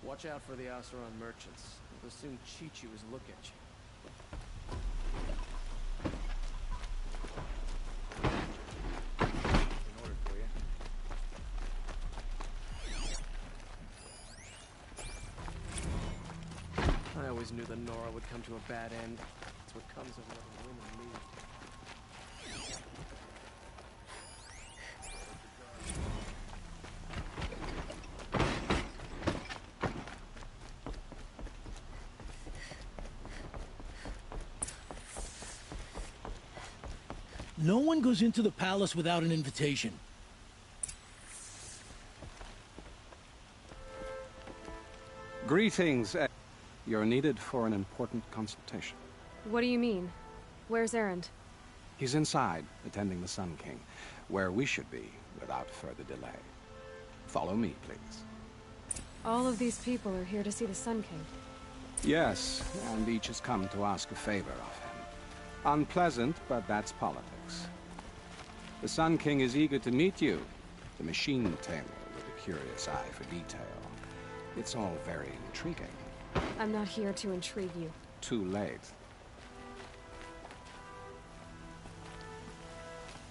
Watch out for the Oseron merchants. They'll soon cheat you as look at you. In order for you. I always knew that Nora would come to a bad end. That's what comes of letting women lead. No one goes into the palace without an invitation. Greetings. You're needed for an important consultation. What do you mean? Where's Erend? He's inside, attending the Sun King, where we should be without further delay. Follow me, please. All of these people are here to see the Sun King. Yes, and each has come to ask a favor of him. Unpleasant, but that's politics. The Sun King is eager to meet you, the machine tamer with a curious eye for detail. It's all very intriguing. I'm not here to intrigue you. Too late.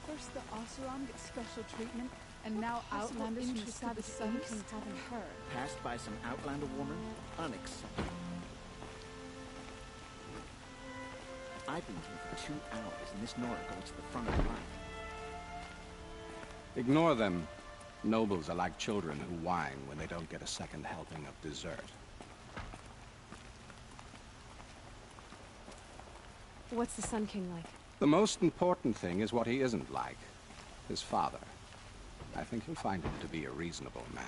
First the Oseron get special treatment, and now outlanders from the Sun King haven't heard. Passed by some Outlander woman? Unacceptable. I've been here for 2 hours, and this Nora goes to the front of the line. Ignore them. Nobles are like children who whine when they don't get a second helping of dessert. What's the Sun King like? The most important thing is what he isn't like. His father. I think you'll find him to be a reasonable man.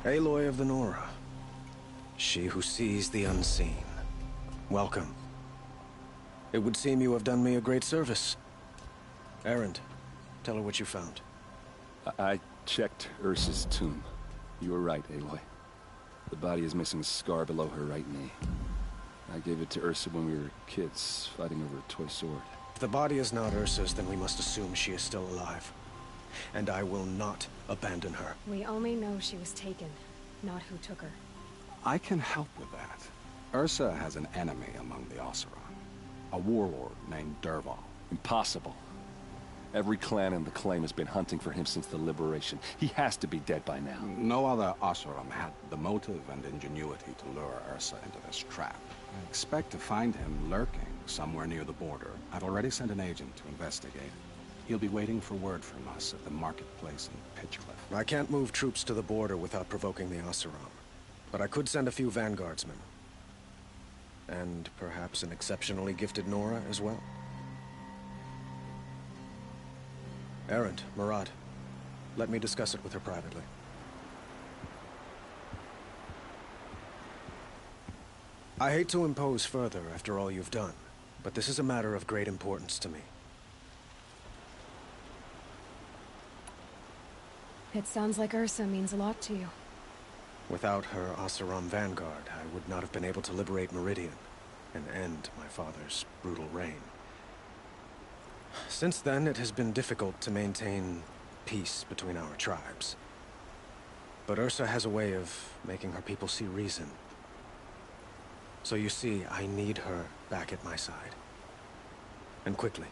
Aloy of the Nora. She who sees the unseen. Welcome. It would seem you have done me a great service. Erend, tell her what you found. I checked Ursa's tomb. You were right, Aloy. The body is missing a scar below her right knee. I gave it to Ursa when we were kids, fighting over a toy sword. If the body is not Ursa's, then we must assume she is still alive. And I will not abandon her. We only know she was taken, not who took her. I can help with that. Ursa has an enemy among the Oseron. A warlord named Dervahl. Impossible. Every clan in the claim has been hunting for him since the liberation. He has to be dead by now. No other Oseron had the motive and ingenuity to lure Ursa into this trap. I expect to find him lurking somewhere near the border. I've already sent an agent to investigate. He'll be waiting for word from us at the marketplace in Pitchcliff. I can't move troops to the border without provoking the Oseron. But I could send a few vanguardsmen. And perhaps an exceptionally gifted Nora as well. Erend, Murad, let me discuss it with her privately. I hate to impose further after all you've done, but this is a matter of great importance to me. It sounds like Ursa means a lot to you. Without her Oseram vanguard, I would not have been able to liberate Meridian and end my father's brutal reign. Since then, it has been difficult to maintain peace between our tribes. But Ursa has a way of making her people see reason. So you see, I need her back at my side. And quickly.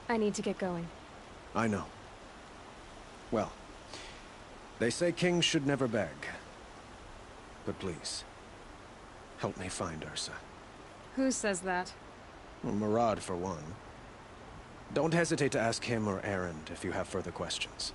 I need to get going. I know. Well, they say kings should never beg. But please, help me find Ursa. Who says that? Well, Murad, for one. Don't hesitate to ask him or Erend if you have further questions.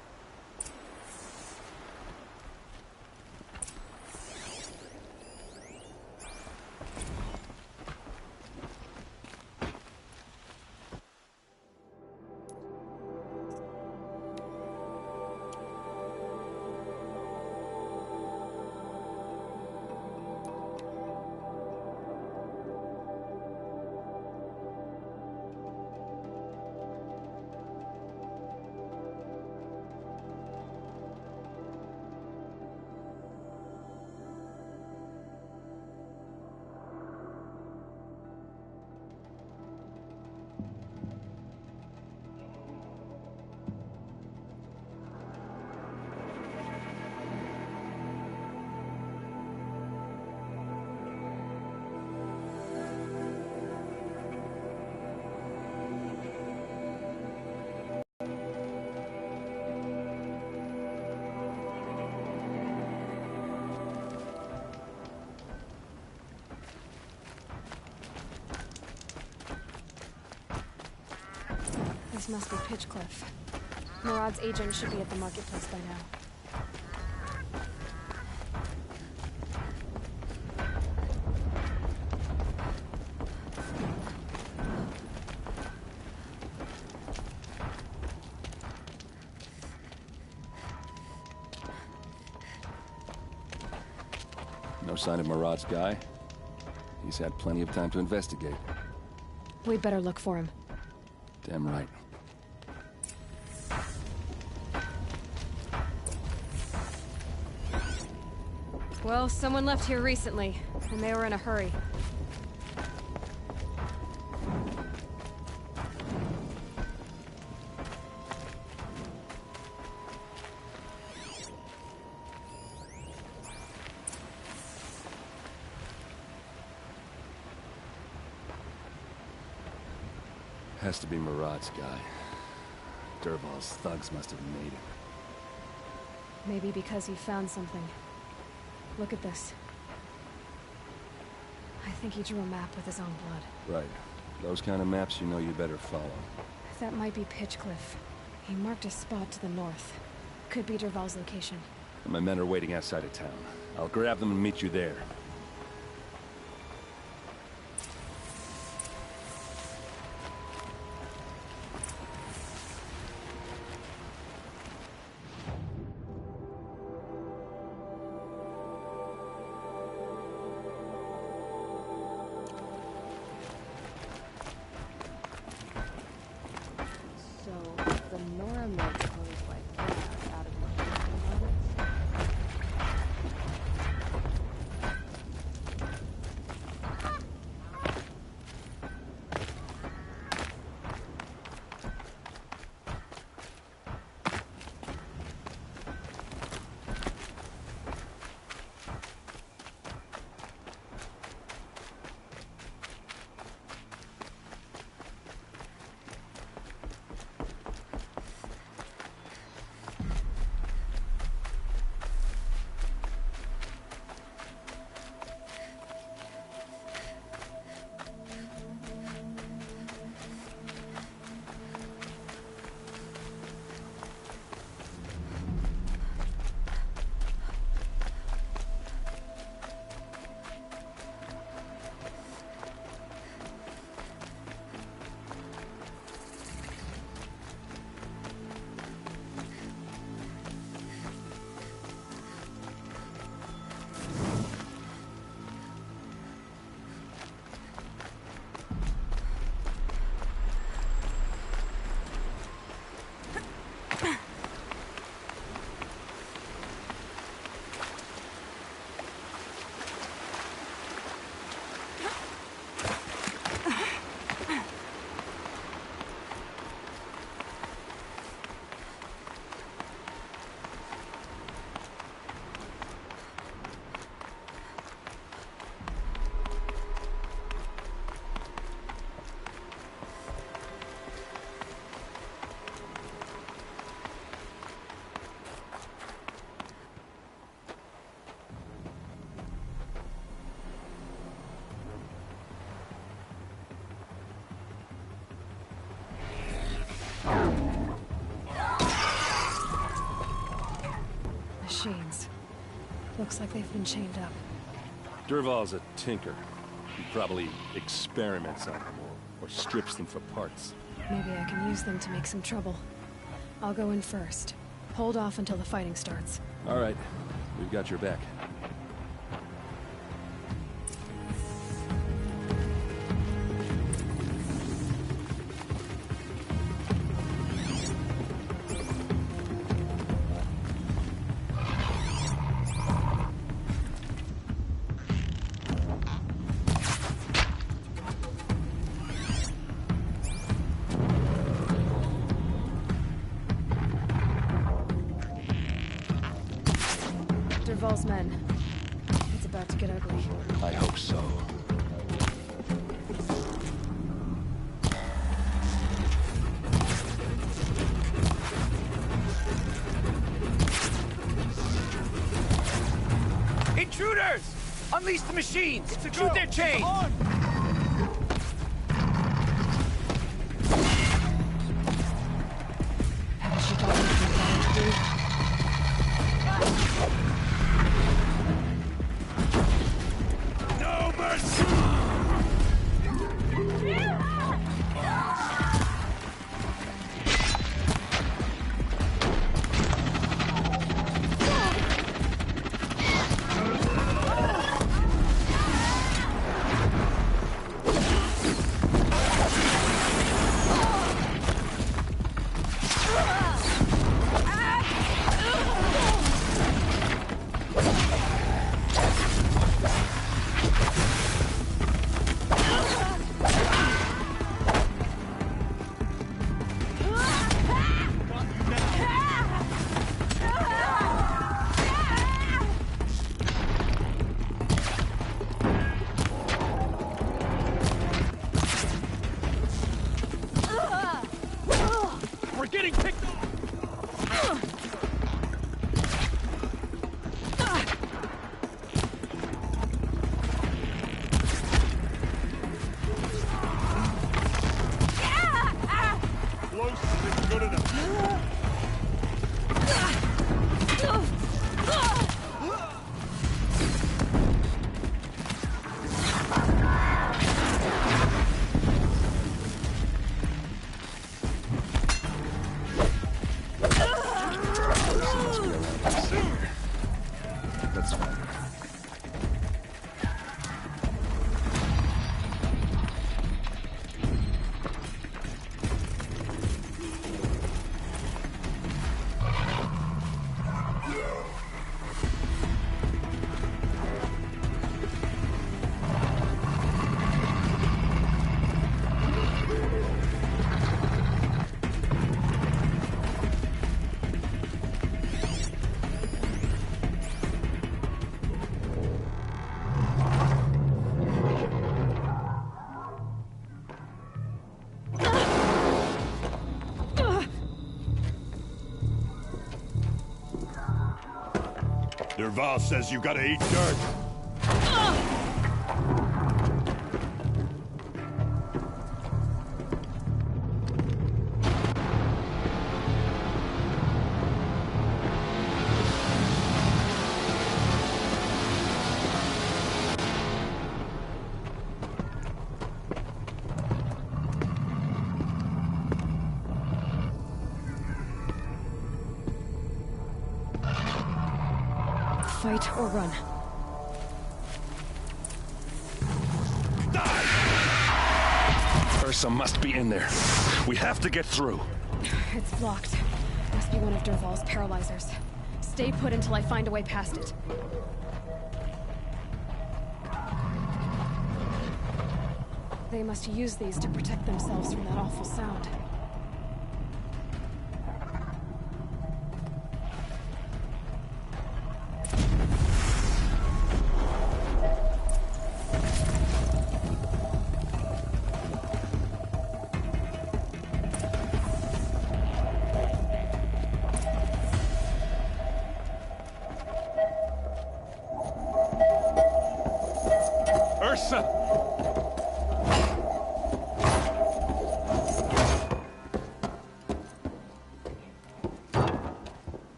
This must be Pitchcliff. Murad's agent should be at the marketplace by now. No sign of Murad's guy? He's had plenty of time to investigate. We'd better look for him. Damn right. Well, someone left here recently, and they were in a hurry. Has to be Murad's guy. Dervahl's thugs must have made him. Maybe because he found something. Look at this. I think he drew a map with his own blood. Right. Those kind of maps you know you better follow. That might be Pitchcliff. He marked a spot to the north. Could be Dervahl's location. My men are waiting outside of town. I'll grab them and meet you there. Machines. Looks like they've been chained up. Dervahl's a tinker. He probably experiments on them or strips them for parts. Maybe I can use them to make some trouble. I'll go in first. Hold off until the fighting starts. All right. We've got your back. Dervahl's men. It's about to get ugly. I hope so. Intruders! Unleash the machines! Shoot their chains! No mercy! We're getting picked off! Close isn't good enough. Let's find her. Derval says you gotta eat dirt. Fight or run. Ursa must be in there. We have to get through. It's blocked. Must be one of Derval's paralyzers. Stay put until I find a way past it. They must use these to protect themselves from that awful sound. Ursa!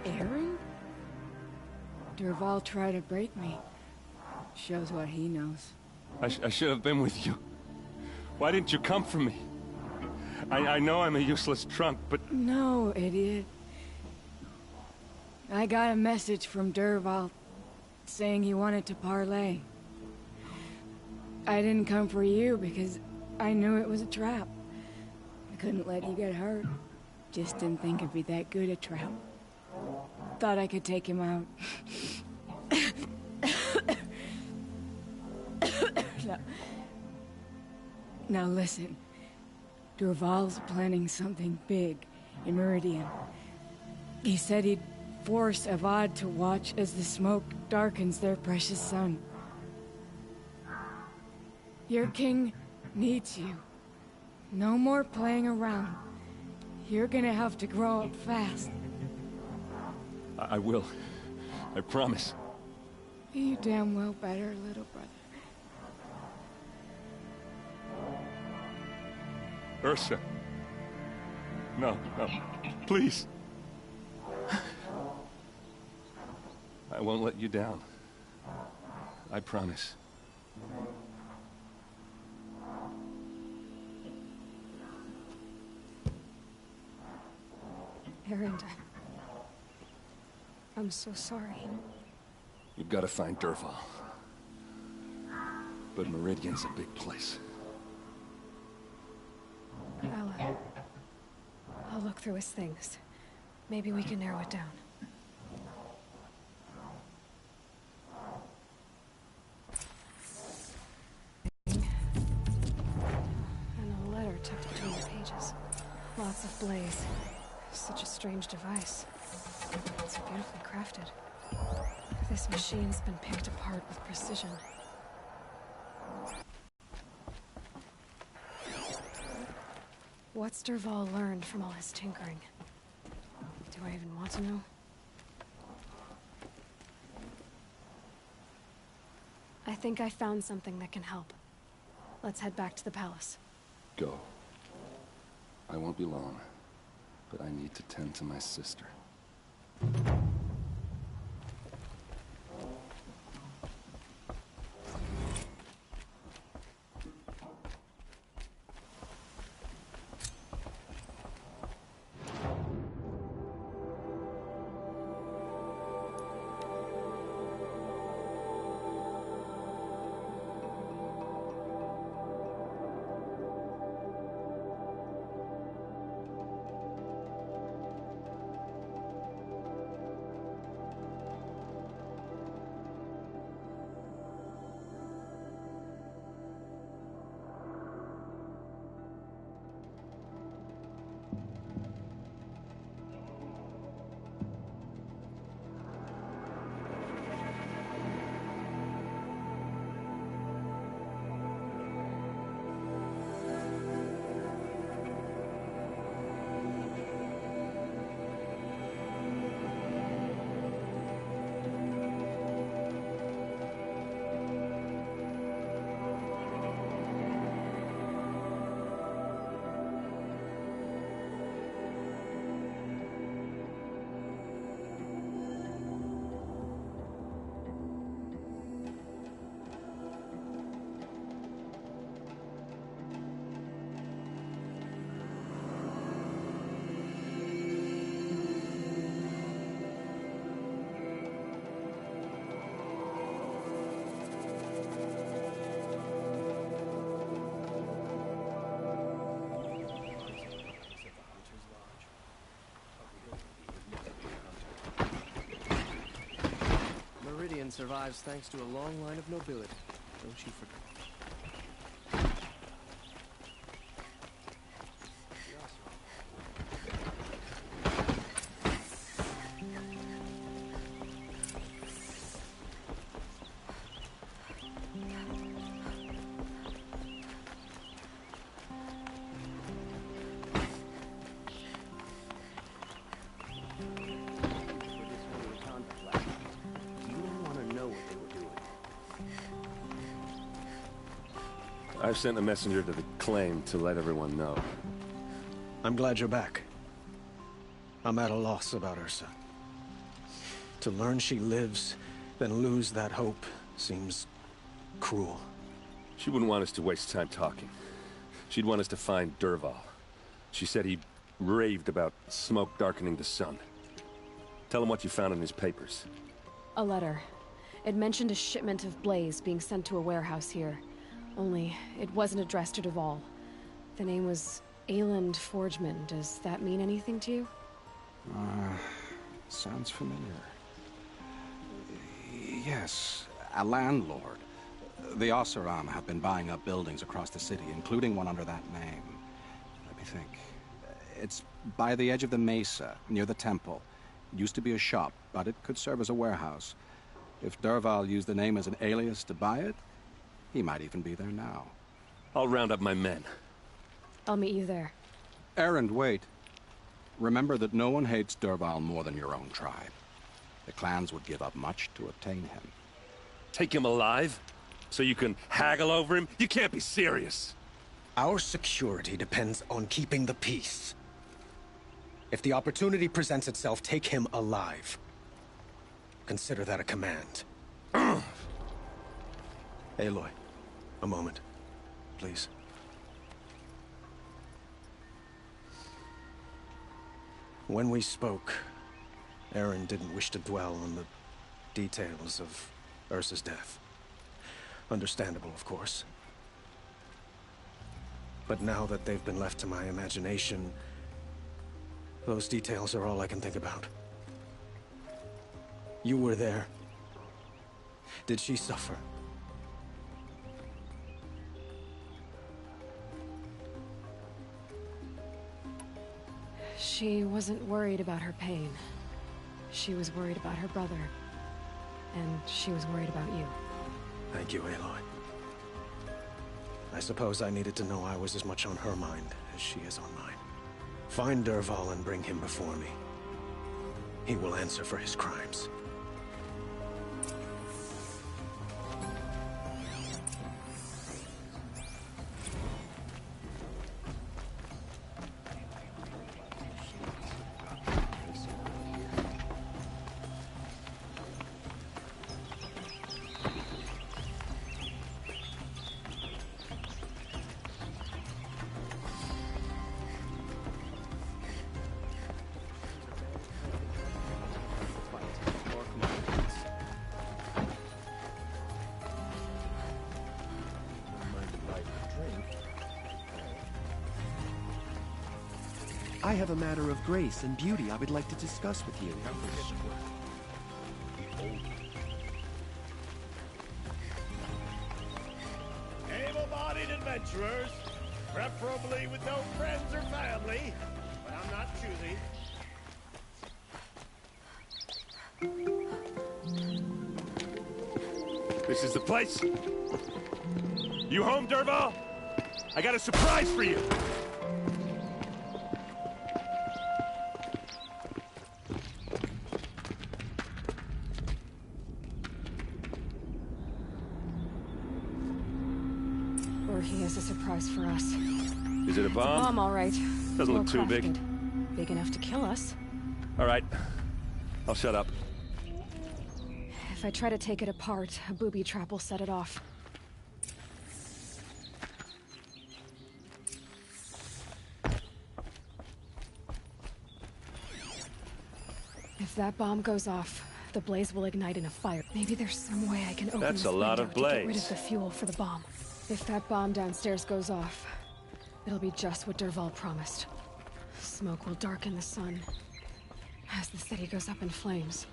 Aaron? Derval tried to break me. Shows what he knows. I should have been with you. Why didn't you come for me? I know I'm a useless trunk, but... No, idiot. I got a message from Derval saying he wanted to parlay. I didn't come for you because I knew it was a trap. I couldn't let you get hurt. Just didn't think it'd be that good a trap. Thought I could take him out. Now listen. Derval's planning something big in Meridian. He said he'd force Avad to watch as the smoke darkens their precious sun. Your king needs you. No more playing around. You're gonna have to grow up fast. I will. I promise. You damn well better, little brother. Ursa. No, no. Please. I won't let you down. I promise. Erend, I'm so sorry. You've got to find Dervahl. But Meridian's a big place. I'll look through his things. Maybe we can narrow it down. And a letter tucked between the pages. Lots of blaze. Such a strange device. It's beautifully crafted. This machine's been picked apart with precision. What's Dervahl learned from all his tinkering? Do I even want to know? I think I found something that can help. Let's head back to the palace. Go. I won't be long, but I need to tend to my sister. Meridian survives thanks to a long line of nobility. Don't you forget. I've sent a messenger to the claim to let everyone know. I'm glad you're back. I'm at a loss about Ursa. To learn she lives, then lose that hope, seems cruel. She wouldn't want us to waste time talking. She'd want us to find Dervahl. She said he raved about smoke darkening the sun. Tell him what you found in his papers. A letter. It mentioned a shipment of blaze being sent to a warehouse here. Only, it wasn't addressed to Dervahl. The name was Ayland Forgeman. Does that mean anything to you? Sounds familiar. Yes, a landlord. The Oseram have been buying up buildings across the city, including one under that name. Let me think. It's by the edge of the mesa, near the temple. It used to be a shop, but it could serve as a warehouse. If Dervahl used the name as an alias to buy it, he might even be there now. I'll round up my men. I'll meet you there. Erend, wait. Remember that no one hates Dervahl more than your own tribe. The clans would give up much to obtain him. Take him alive? So you can haggle over him? You can't be serious. Our security depends on keeping the peace. If the opportunity presents itself, take him alive. Consider that a command. Aloy, a moment, please. When we spoke, Aaron didn't wish to dwell on the details of Ursa's death. Understandable, of course. But now that they've been left to my imagination, those details are all I can think about. You were there. Did she suffer? She wasn't worried about her pain. She was worried about her brother. And she was worried about you. Thank you, Aloy. I suppose I needed to know I was as much on her mind as she is on mine. Find Dervahl and bring him before me. He will answer for his crimes. I have a matter of grace and beauty I would like to discuss with you. Able-bodied adventurers, preferably with no friends or family, but I'm not choosy. This is the place. You home, Dervahl? I got a surprise for you. Or he has a surprise for us. Is it a bomb? Bomb, all right. Doesn't look too big. Crafted. Big enough to kill us. All right. I'll shut up. If I try to take it apart, a booby trap will set it off. If that bomb goes off, the blaze will ignite in a fire. Maybe there's some way I can open That's this a lot window of to get rid blaze. of the fuel for the bomb. If that bomb downstairs goes off, it'll be just what Dervahl promised. Smoke will darken the sun as the city goes up in flames.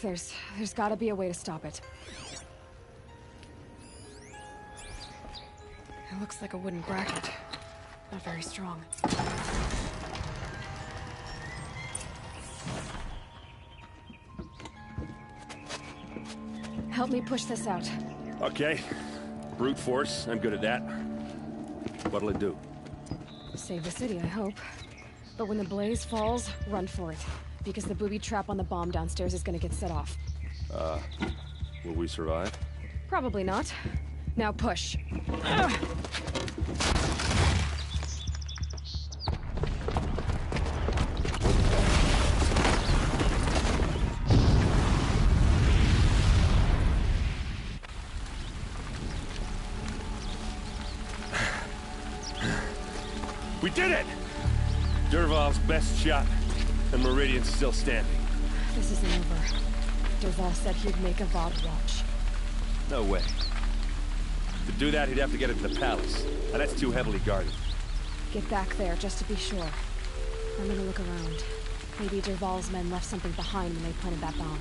There's gotta be a way to stop it. It looks like a wooden bracket. Not very strong. Help me push this out. Okay. Brute force. I'm good at that. What'll it do? Save the city, I hope. But when the blaze falls, run for it. Because the booby trap on the bomb downstairs is gonna get set off. Will we survive? Probably not. Now push. We did it! Dervahl's best shot, and Meridian's still standing. This isn't over. Dervahl said he'd make Avad watch. No way. To do that, he'd have to get into the palace, and that's too heavily guarded. Get back there, just to be sure. I'm gonna look around. Maybe Dervahl's men left something behind when they planted that bomb.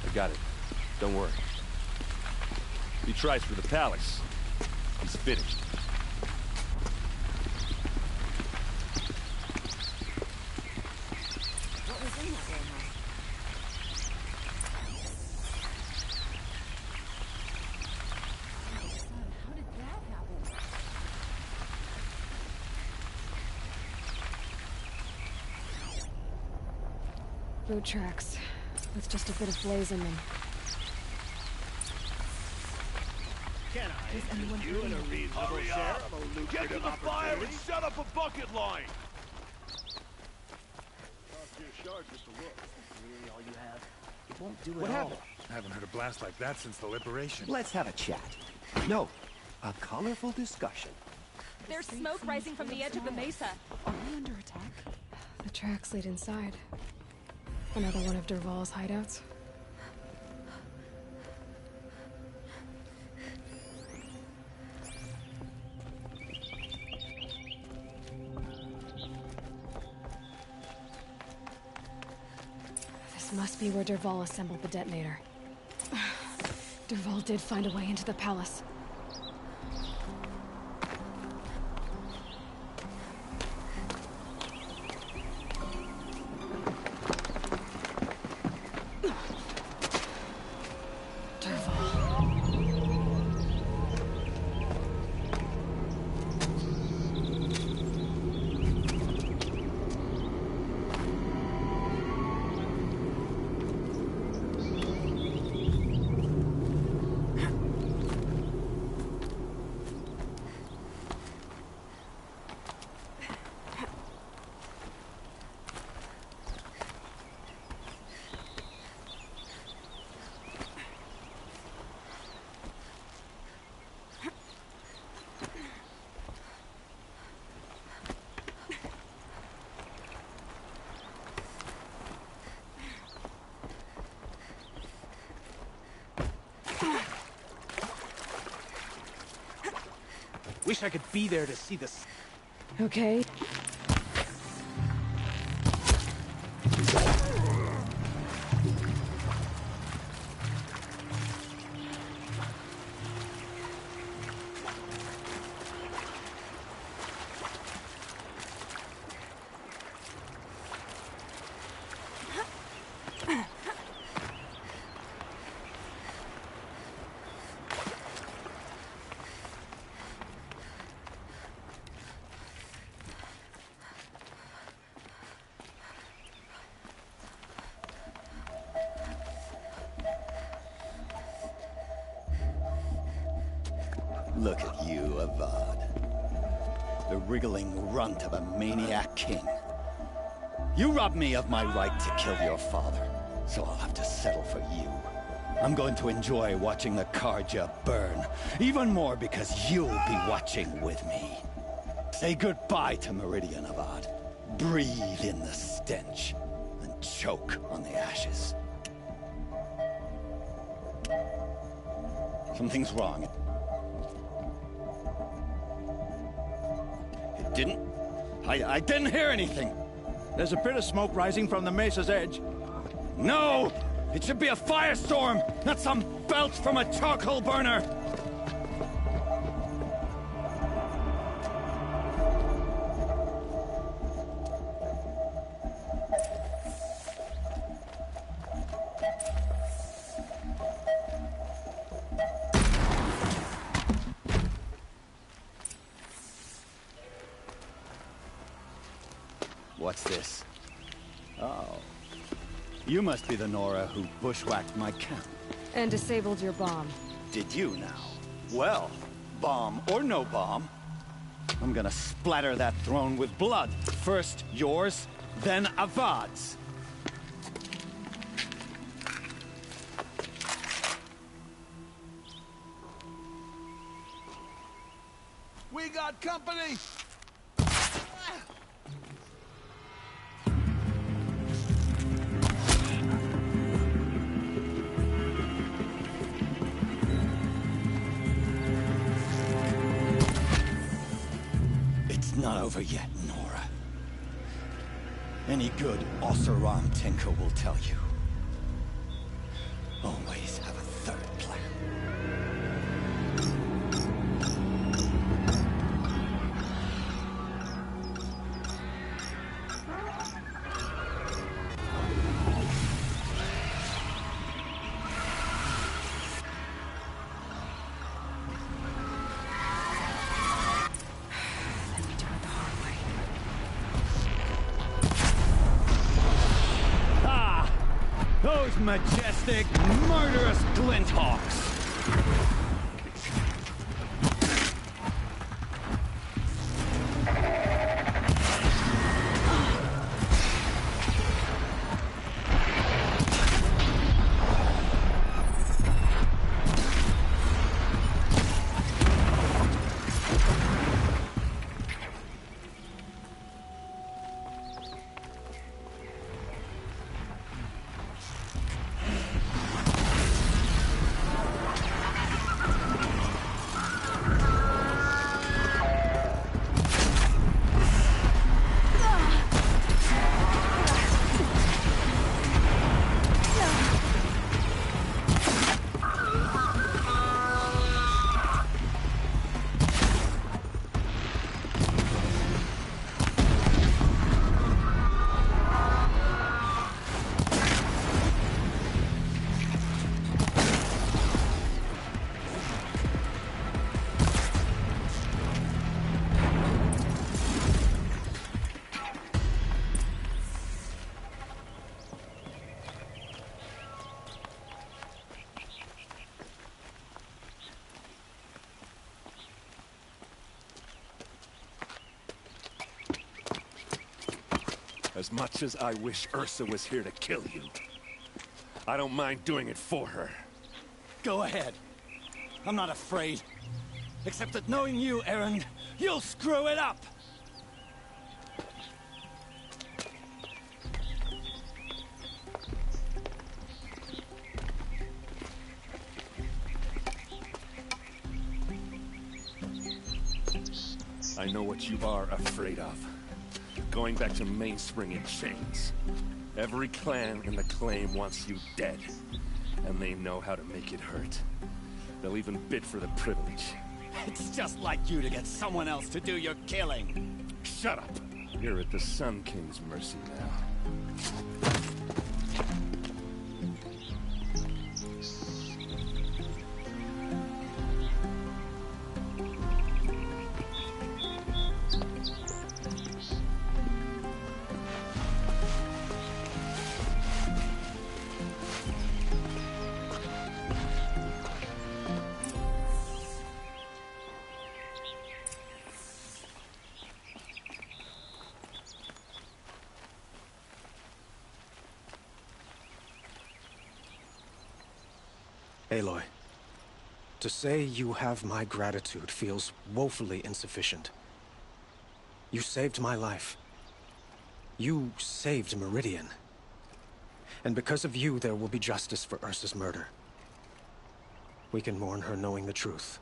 I got it. Don't worry. If he tries for the palace, he's finished. What was in that warehouse? How did that happen? Boot tracks, with just a bit of blaze in them. Can I? Does anyone You in a reasonable share of a lucrative Get to the fire and opportunity? set up a bucket line! Really all you have? It won't do it What all. happened? I haven't heard a blast like that since the liberation. Let's have a chat. No, a colorful discussion. There's smoke rising from the edge of the mesa. Are we under attack? The tracks lead inside. Another one of Dervahl's hideouts. This must be where Dervahl assembled the detonator. Dervahl did find a way into the palace. Wish I could be there to see this. Okay. Look at you, Avad. The wriggling runt of a maniac king. You robbed me of my right to kill your father, so I'll have to settle for you. I'm going to enjoy watching the Karja burn, even more because you'll be watching with me. Say goodbye to Meridian, Avad. Breathe in the stench, and choke on the ashes. Something's wrong. I didn't hear anything. There's a bit of smoke rising from the mesa's edge. No! It should be a firestorm, not some belch from a charcoal burner! What's this? Oh. You must be the Nora who bushwhacked my camp. And disabled your bomb. Did you now? Well, bomb or no bomb, I'm gonna splatter that throne with blood. First yours, then Avad's. We got company! Not over yet, Nora. Any good Oseram tinker will tell you. Always have a third plan. Those majestic, murderous glinthawks! As much as I wish Ursa was here to kill you, I don't mind doing it for her. Go ahead. I'm not afraid. Except that knowing you, Erend, you'll screw it up! I know what you are afraid of. Going back to Mainspring in chains. Every clan in the claim wants you dead. And they know how to make it hurt. They'll even bid for the privilege. It's just like you to get someone else to do your killing. Shut up! You're at the Sun King's mercy now. Aloy, to say you have my gratitude feels woefully insufficient. You saved my life. You saved Meridian. And because of you, there will be justice for Ursa's murder. We can mourn her knowing the truth,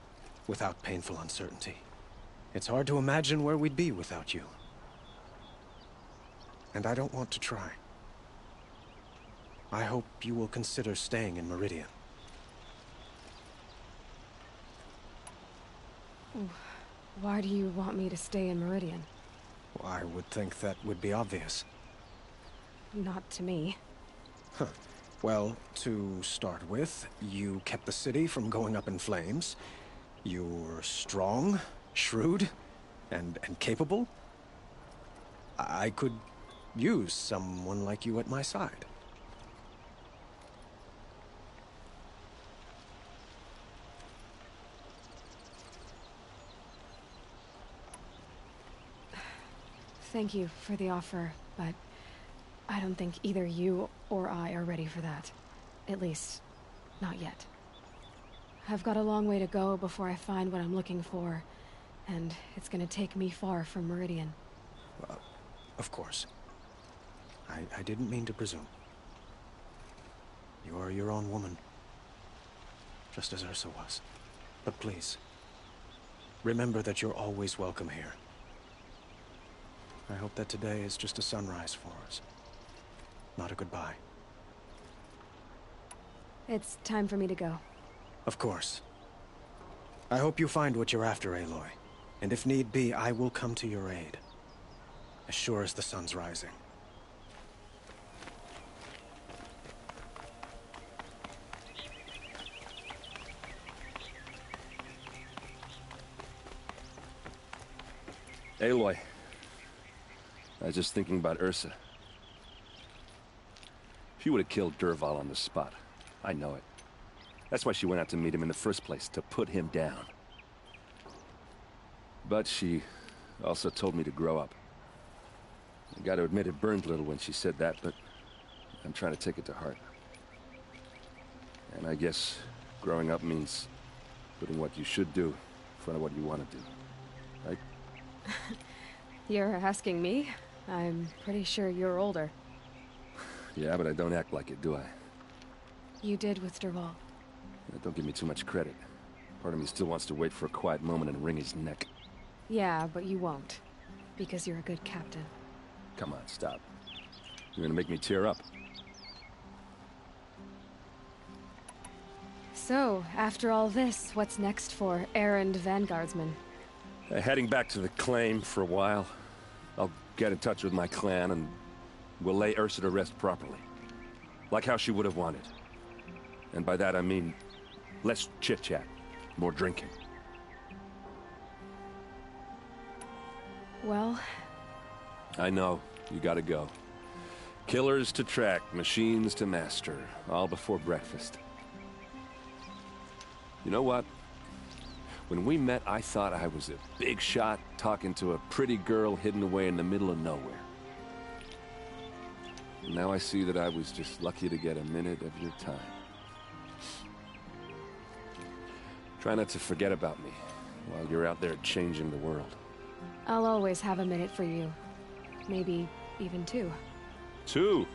without painful uncertainty. It's hard to imagine where we'd be without you. And I don't want to try. I hope you will consider staying in Meridian. Why do you want me to stay in Meridian? Well, I would think that would be obvious. Not to me. Huh. Well, to start with, you kept the city from going up in flames. You're strong, shrewd, and capable. I could use someone like you at my side. Thank you for the offer, but I don't think either you or I are ready for that. At least, not yet. I've got a long way to go before I find what I'm looking for, and it's gonna take me far from Meridian. Of course. I didn't mean to presume. You are your own woman, just as Ursa was. But please, remember that you're always welcome here. I hope that today is just a sunrise for us, not a goodbye. It's time for me to go. Of course. I hope you find what you're after, Aloy. And if need be, I will come to your aid. As sure as the sun's rising. Aloy. I was just thinking about Ursa. She would have killed Dervahl on the spot. I know it. That's why she went out to meet him in the first place, to put him down. But she also told me to grow up. I gotta admit it burned a little when she said that, but I'm trying to take it to heart. And I guess growing up means putting what you should do in front of what you want to do. Right? You're asking me? I'm pretty sure you're older. Yeah, but I don't act like it, do I? You did with Dervahl. Don't give me too much credit. Part of me still wants to wait for a quiet moment and wring his neck. Yeah, but you won't. Because you're a good captain. Come on, stop. You're gonna make me tear up. So, after all this, what's next for Erend Vanguardsman? Heading back to the claim for a while. I'll get in touch with my clan and we'll lay Ursa to rest properly. Like how she would have wanted. And by that I mean less chit-chat, more drinking. Well... I know, you gotta go. Killers to track, machines to master, all before breakfast. You know what? When we met, I thought I was a big shot talking to a pretty girl hidden away in the middle of nowhere. Now I see that I was just lucky to get a minute of your time. Try not to forget about me while you're out there changing the world. I'll always have a minute for you. Maybe even two. Two?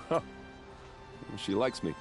Huh. She likes me.